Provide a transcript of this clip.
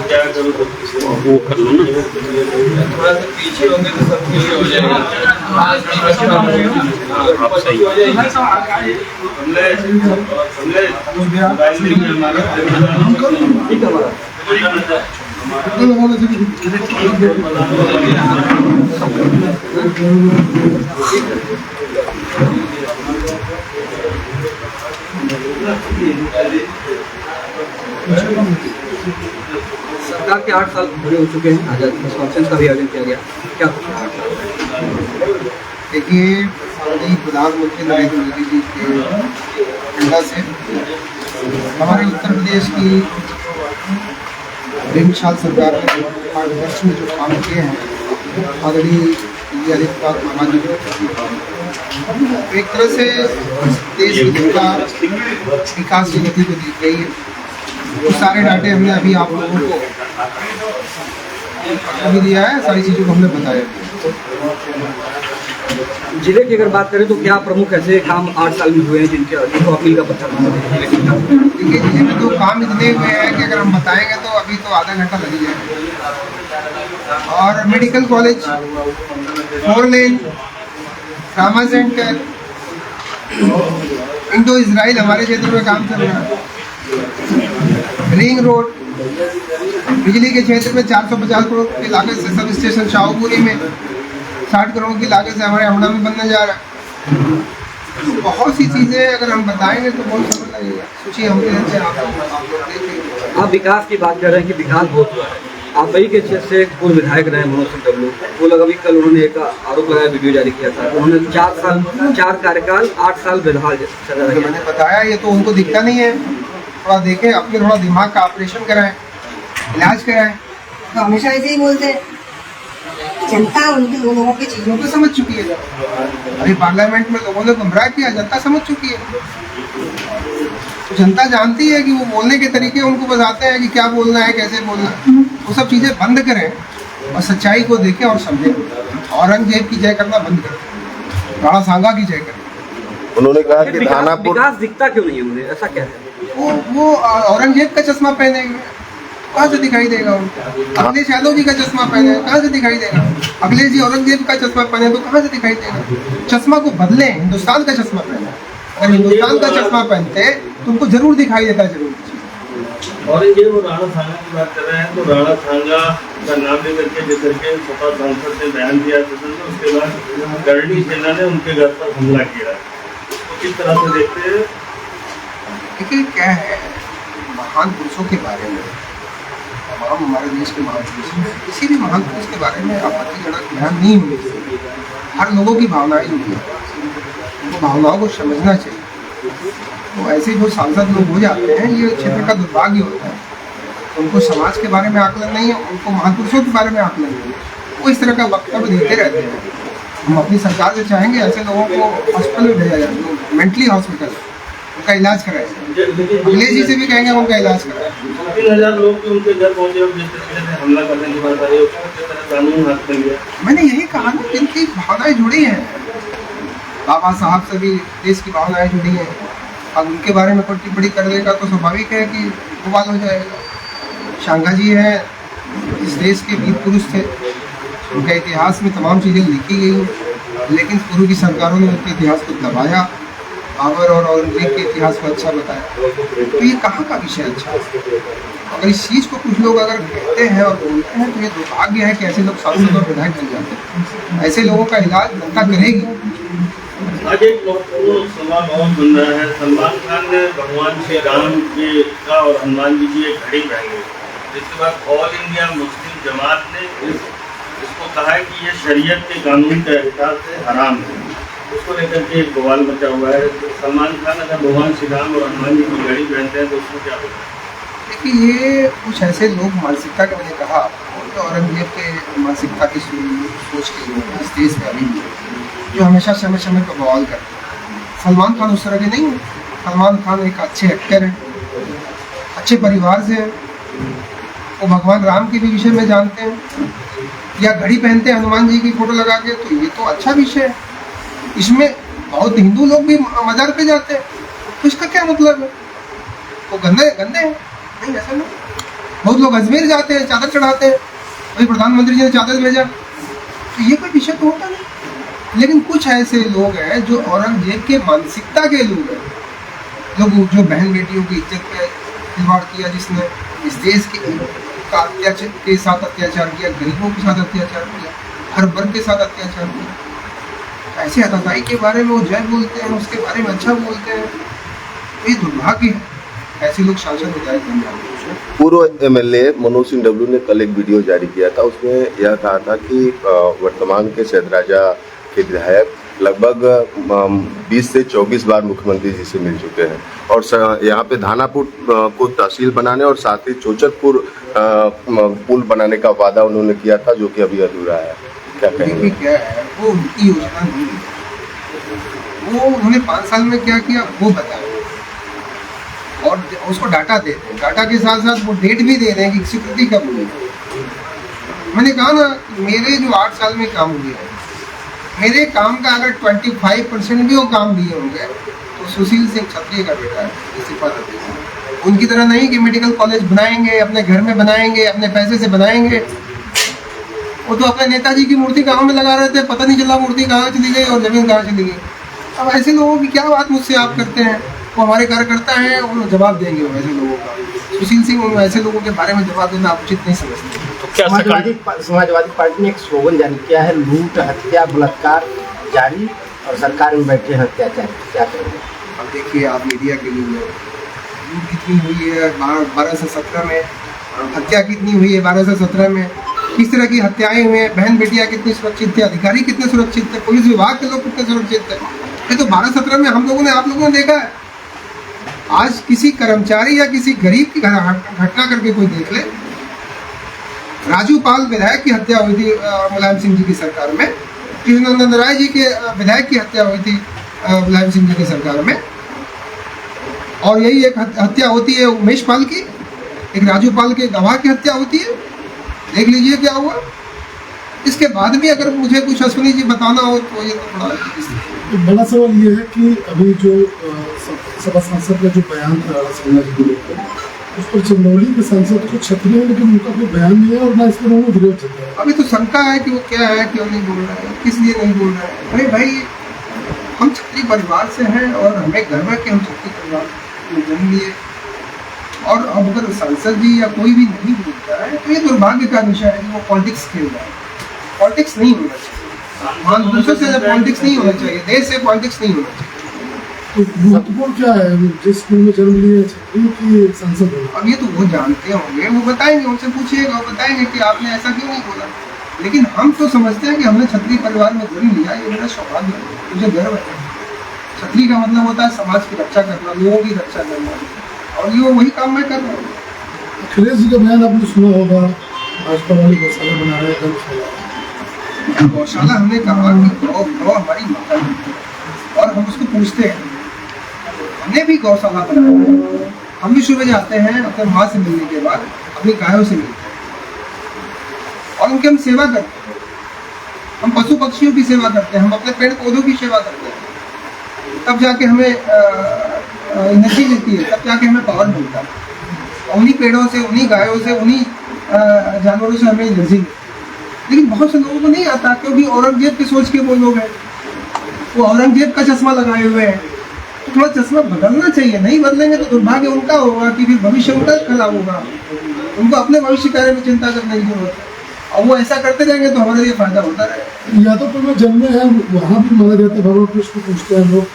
क्या करूँ वो कर लो ना, थोड़ा सा पीछे होंगे तो सब क्लियर हो जाएगा। आप सही सरकार के 8 साल पूरे हो चुके हैं, आज़ादी कॉन्फ्रेंस का भी आयोजन किया गया, क्या? देखिए, माननीय प्रधानमंत्री नरेंद्र मोदी जी के प्रेरणा से हमारे उत्तर प्रदेश की 2 साल सरकार ने 8 वर्ष में जो काम किए हैं आदरणीय योगी आदित्यनाथ महाराज जी, एक तरह से देश की जनता विकास की गति को दी गई है। वो सारे डाटे हमने अभी आप लोगों को अभी दिया है, सारी चीज़ों को हमने बताया। जिले की अगर बात करें तो क्या प्रमुख ऐसे काम 8 साल में हुए हैं जिनको अपील का पत्थर देखिए, जिले में तो काम इतने हुए हैं कि अगर हम बताएंगे तो अभी तो आधा घंटा लग जाएगा। और मेडिकल कॉलेज, 4 लेन, ट्रामा सेंटर, इंडो इजराइल हमारे क्षेत्र में काम चल रहा है। रिंग रोड, बिजली के क्षेत्र में 450 करोड़ की लागत से सब स्टेशन शाहपुरी में 60 करोड़ की लागत से हमारे अमड़ा में बनने जा रहा है। तो बहुत सी चीज़ें अगर हम बताएंगे तो बहुत समय लगेगा। सोचिए, हम आप विकास की बात कर रहे हैं कि विकास बहुत हुआ है। आप वही के क्षेत्र से पूर्व विधायक रहे मनोज सिंह डब्लू, वो लगा भी कल उन्होंने एक आरोप लगाया, वीडियो जारी किया था। उन्होंने 4 कार्यकाल 8 साल बेदहाल सजा रही। मैंने बताया, ये तो उनको दिखता नहीं है। थोड़ा देखें, अपने थोड़ा दिमाग का ऑपरेशन कराएं, इलाज कराएं। तो हमेशा ऐसे ही बोलते हैं, जनता उनके लोगों की चीज़ों को समझ चुकी है। अभी पार्लियामेंट में लोगों ने गुमराह किया, जनता समझ चुकी है। तो जनता जानती है कि वो बोलने के तरीके उनको बताते हैं कि क्या बोलना है, कैसे बोलना है। वो सब चीज़ें बंद करें और सच्चाई को देखें और समझें। औरंगजेब की जय करना बंद करें, राणा सांगा की जय करें। उन्होंने कहा कि दानापुर विकास दिखता क्यों नहीं है उन्हें, ऐसा क्या है? वो औरंगजेब का चश्मा पहने हुए, कहाँ से दिखाई देगा उनको? अखिलेश यादव जी का चश्मा पहने, कहाँ से दिखाई देगा? अखिलेश जी औरंगजेब का चश्मा पहने तो कहाँ से दिखाई देगा? चश्मा को बदलें, हिंदुस्तान का चश्मा पहने। अगर हिंदुस्तान का चश्मा पहनते तो उनको जरूर दिखाई देता, जरूर। औरंगजेब और राणा सांगा की बात कर रहे हैं तो राणा सांगा का नाम लेकर के जिक्र के सपा सांसद ने बयान दिया था, उसके बाद करणी सेना ने उनके घर पर हमला किया। तो किस तरह से देखते हैं? देखिए, क्या है, महान पुरुषों के बारे में, तमाम हमारे देश के महान पुरुष, किसी भी महान पुरुष के बारे में आपत्तिजनक ध्यान नहीं होनी चाहिए। हर लोगों की भावनाएं जुड़ी हैं, उनको भावनाओं को समझना चाहिए। तो ऐसे जो सांसद लोग हो जाते हैं, ये क्षेत्र का दुर्भाग्य होता है। उनको समाज के बारे में आकलन नहीं है, उनको महापुरुषों के बारे में आकलन नहीं है। वो इस तरह का वक्तव्य देते रहते हैं। हम अपनी सरकार से चाहेंगे ऐसे लोगों को हॉस्पिटल में भेजा जाए, मेंटली हॉस्पिटल, उनका इलाज कराए। अखिलेश जी से भी कहेंगे उनका इलाज कराए। 3000 लोग उनके घर पहुंचे और जिस तरीके से हमला करने की बात आई, उसके तरह कानून हाथ में लिया। मैंने यही कहा ना, जिनकी भावनाएं जुड़ी हैं, बाबा साहब से भी देश की भावनाएं जुड़ी हैं। अब उनके बारे में कोई टिप्पणी कर देगा तो स्वाभाविक है कि बवाल हो जाएगा। सांगा जी हैं, इस देश के वीर पुरुष थे, उनके इतिहास में तमाम चीज़ें लिखी गई हैं, लेकिन पूर्व की सरकारों ने उनके इतिहास को दबाया, बाबर और औरंगजेब के इतिहास को अच्छा बताया। तो ये कहाँ का विषय अच्छा है? अगर इस चीज़ को कुछ लोग अगर कहते हैं और बोलते हैं तो ये दुर्भाग्य है कि ऐसे लोग सांसद और विधायक बन जाते हैं। ऐसे लोगों का इलाज जनता करेगी। आज एक महत्वपूर्ण सवाल और बन रहा है, सलमान खान ने भगवान श्री राम जी का और हनुमान जी की एक घड़ी पहनी, जिसके बाद ऑल इंडिया मुस्लिम जमात ने इसको कहा है कि ये शरीयत के कानून के हिसाब से हराम है। उसको लेकर के एक बवाल मचा हुआ है। तो सलमान खान अगर भगवान श्री राम और हनुमान जी की घड़ी पहनते हैं तो उसको क्या होगा? देखिए, ये कुछ ऐसे लोग मानसिकता के, मैंने कहा तो औरंगजेब के मानसिकता की सोच के लोग इस देश में अभी जो हमेशा समय समय पर बवाल करते हैं। सलमान खान उस तरह के नहीं है। सलमान खान एक अच्छे एक्टर हैं, अच्छे परिवार से हैं, वो भगवान राम के भी विषय में जानते हैं, या घड़ी पहनते हैं हनुमान जी की फोटो लगा के, तो ये तो अच्छा विषय है। इसमें बहुत हिंदू लोग भी मजार पे जाते हैं, तो इसका क्या मतलब है? वो गंदे गंदे हैं? नहीं, ऐसा नहीं। बहुत लोग अजमेर जाते हैं, चादर चढ़ाते हैं, भाई प्रधानमंत्री जी ने चादर भेजा, तो ये कोई विषय तो होता नहीं। लेकिन कुछ ऐसे लोग हैं जो औरंगजेब के मानसिकता के लोग हैं, जो बहन बेटियों की इज्जत पे खिलवाड़ किया, जिसने इस देश का अत्याचार के साथ अत्याचार किया, गरीबों के साथ अत्याचार किया, हर वर्ग के साथ अत्याचार किया। ऐसे हताशाई के बारे में वो जय बोलते हैं, उसके बारे में अच्छा बोलते हैं, ये दुर्भाग्य है। ऐसे लोग शासन हो जाए पंजाब में। पूर्व एमएलए मनोज सिंह डब्लू ने कल एक वीडियो जारी किया था, उसमें यह कहा था कि वर्तमान के सैदराजा के विधायक लगभग 20 से 24 बार मुख्यमंत्री जी से मिल चुके हैं और यहाँ पे धानापुर को तहसील बनाने और साथ ही चोचतपुर पुल बनाने का वादा उन्होंने किया था, जो कि अभी अधूरा है। क्या कहेंगे? क्या है, वो उनकी योजना नहीं है। वो उन्होंने 5 साल में क्या किया वो बताया और उसको डाटा दे रहे हैं। डाटा के साथ साथ वो डेट भी दे रहे हैं कि स्वीकृति कब हुई। मैंने कहा ना, मेरे जो 8 साल में काम हुए हैं, मेरे काम का अगर 25% भी वो काम दिए होंगे तो सुशील सिंह क्षत्रिय का बेटा है, उनकी तरह नहीं कि मेडिकल कॉलेज बनाएंगे, अपने घर में बनाएंगे, अपने पैसे से बनाएंगे। वो तो अपने नेताजी की मूर्ति कहाँ में लगा रहे थे, पता नहीं चला मूर्ति कहाँ चली गई और जमीन कहाँ चली गई। अब ऐसे लोगों की क्या बात मुझसे आप करते हैं? वो हमारे कार्यकर्ता हैं, वो जवाब देंगे वो ऐसे लोगों का। सुशील सिंह ऐसे लोगों के बारे में जवाब देना आप उचित नहीं समझते। तो क्या समाजवादी पार्टी ने एक स्लोगन जारी किया है, लूट हत्या बलात्कार जारी और सरकार में बैठे हैं अत्याचार, क्या करेंगे? अब देखिए, आप मीडिया के लिए लूट कितनी हुई है 12 से 17 में, हत्या कितनी हुई है 12 से 17 में, किस तरह की हत्याएं हुई हैं, बहन बेटियां कितनी सुरक्षित थे, अधिकारी कितने सुरक्षित थे, पुलिस विभाग के लोग कितने सुरक्षित थे। ये तो 12-17 में हम लोगों ने, आप लोगों ने देखा है। आज किसी कर्मचारी या किसी गरीब की घटना करके कोई देख ले। राजू पाल विधायक की हत्या हुई थी मुलायम सिंह जी की सरकार में, कृष्णनंदन राय जी के विधायक की हत्या हुई थी मुलायम सिंह जी की सरकार में, और यही एक हत्या होती है उमेश पाल की, एक राजू पाल के गवाह की हत्या होती है। देख लीजिए क्या हुआ। इसके बाद भी अगर मुझे कुछ अश्विनी जी बताना हो तो ये तो बड़ा तो बड़ा सवाल ये है कि अभी जो सभा सांसद का जो बयान था सिन्हा जी को लेकर, उस पर चंदौली के सांसद को क्षत्रिय, लेकिन उनका कोई बयान नहीं है और ना इस पर उन्होंने विरोध जताया। अभी तो शंका है कि वो क्या है, क्यों नहीं बोल रहा है, किस लिए नहीं बोल रहा है। अरे भाई, हम क्षत्रिय परिवार से हैं और हमें गर्व है कि हम क्षत्रिय परिवार में जन्म लिए, और अब अगर सांसद जी या कोई भी नहीं बोलता है तो ये दुर्भाग्य का विषय है कि वो पॉलिटिक्स खेल रहा है। पॉलिटिक्स नहीं होना चाहिए, महापुरुषों से पॉलिटिक्स नहीं होना चाहिए, देश से पॉलिटिक्स नहीं होना चाहिए। तो महत्वपूर्ण क्या है जिस स्कूल में जन्म लिए क्षत्रिय की सांसद हो? अब ये तो वो जानते होंगे, वो बताएंगे, उनसे पूछिएगा, वो बताएंगे कि आपने ऐसा क्यों नहीं बोला। लेकिन हम तो समझते हैं कि हमने क्षत्रिय परिवार में जन्म लिया, ये मेरा सौभाग्य है, मुझे गर्व है। क्षत्रिय का मतलब होता है समाज की रक्षा करना, लोगों की रक्षा करना, और ये वही काम मैं कर रहा हूँ। अखिलेश जी का बयान आपने सुना होगा, भाजपा वाली गौशाला बना रहे हैं। गौशाला हमने कहा कि गौ हमारी माता है और हम उसको पूछते हैं। हमने भी गौशाला बनाया, हम भी सुबह जाते हैं अपने माँ से मिलने के बाद अपनी गायों से मिलते हैं और उनकी हम सेवा करते हैं। हम पशु पक्षियों की सेवा करते हैं, हम अपने पेड़ पौधों की सेवा करते हैं, तब जाके हमें एनर्जी मिलती है, तब जाके हमें पावर मिलता है। उन्हीं पेड़ों से, उन्हीं गायों से, उन्हीं जानवरों से हमें एनर्जी मिलती है। लेकिन बहुत से लोगों को नहीं आता, क्योंकि औरंगजेब के सोच के वो लोग हैं, वो औरंगजेब का चश्मा लगाए हुए हैं। तो थोड़ा चश्मा बदलना चाहिए, नहीं बदलेंगे तो दुर्भाग्य उनका होगा कि फिर भविष्य उनका खराब होगा। उनको अपने भविष्य के बारे में चिंता करने की जरूरत है, और वो ऐसा करते रहेंगे तो हमारे लिए फायदा होता रहेगा। यादवपुर में जन्मे हैं, वहाँ भी माना जाता है, भगवान कृष्ण पूछते हैं लोग,